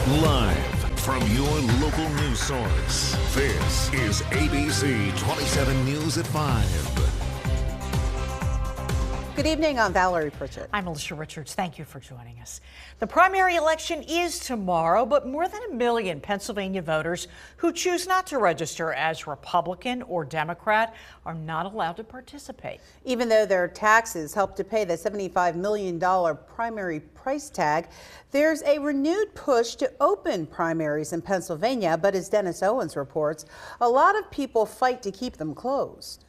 Live from your local news source, this is ABC 27 News at 5. Good evening, I'm Valerie Pritchett. I'm Alicia Richards. Thank you for joining us. The primary election is tomorrow, but more than 1 million Pennsylvania voters who choose not to register as Republican or Democrat are not allowed to participate. Even though their taxes help to pay the $75 million primary price tag, there's a renewed push to open primaries in Pennsylvania, but as Dennis Owens reports, a lot of people fight to keep them closed.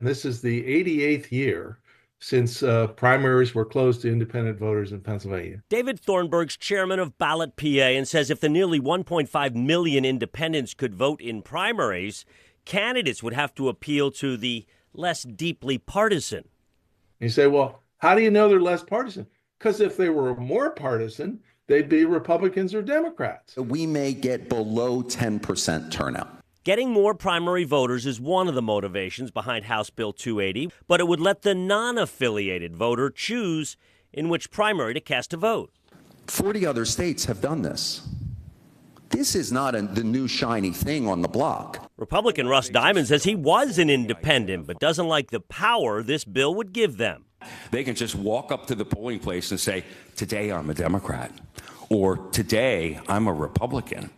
This is the 88th year since primaries were closed to independent voters in Pennsylvania. David Thornburg's chairman of Ballot PA and says if the nearly 1.5 million independents could vote in primaries, candidates would have to appeal to the less deeply partisan. You say, well, how do you know they're less partisan? Because if they were more partisan, they'd be Republicans or Democrats. We may get below 10% turnout. Getting more primary voters is one of the motivations behind House Bill 280, but it would let the non-affiliated voter choose in which primary to cast a vote. 40 other states have done this. This is not the new shiny thing on the block. Republican Russ Diamond says he was an independent, but doesn't like the power this bill would give them. They can just walk up to the polling place and say, today I'm a Democrat, or today I'm a Republican.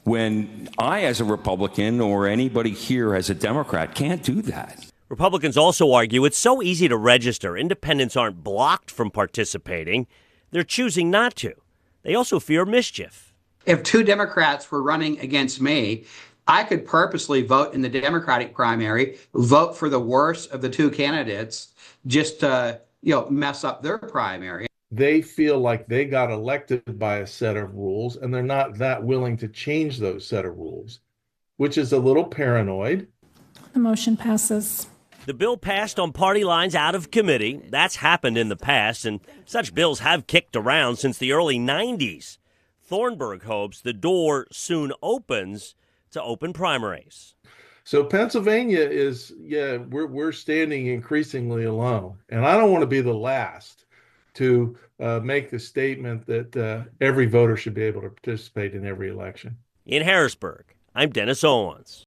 When I, as a Republican, or anybody here as a Democrat, can't do that. Republicans also argue it's so easy to register. Independents aren't blocked from participating. They're choosing not to. They also fear mischief. If two Democrats were running against me, I could purposely vote in the Democratic primary, vote for the worst of the two candidates, just to, mess up their primary. They feel like they got elected by a set of rules, and they're not that willing to change those set of rules, which is a little paranoid. The motion passes. The bill passed on party lines out of committee. That's happened in the past, and such bills have kicked around since the early 90s. Thornburg hopes the door soon opens to open primaries. So Pennsylvania is, we're standing increasingly alone. And I don't want to be the last to make the statement that every voter should be able to participate in every election. In Harrisburg, I'm Dennis Owens.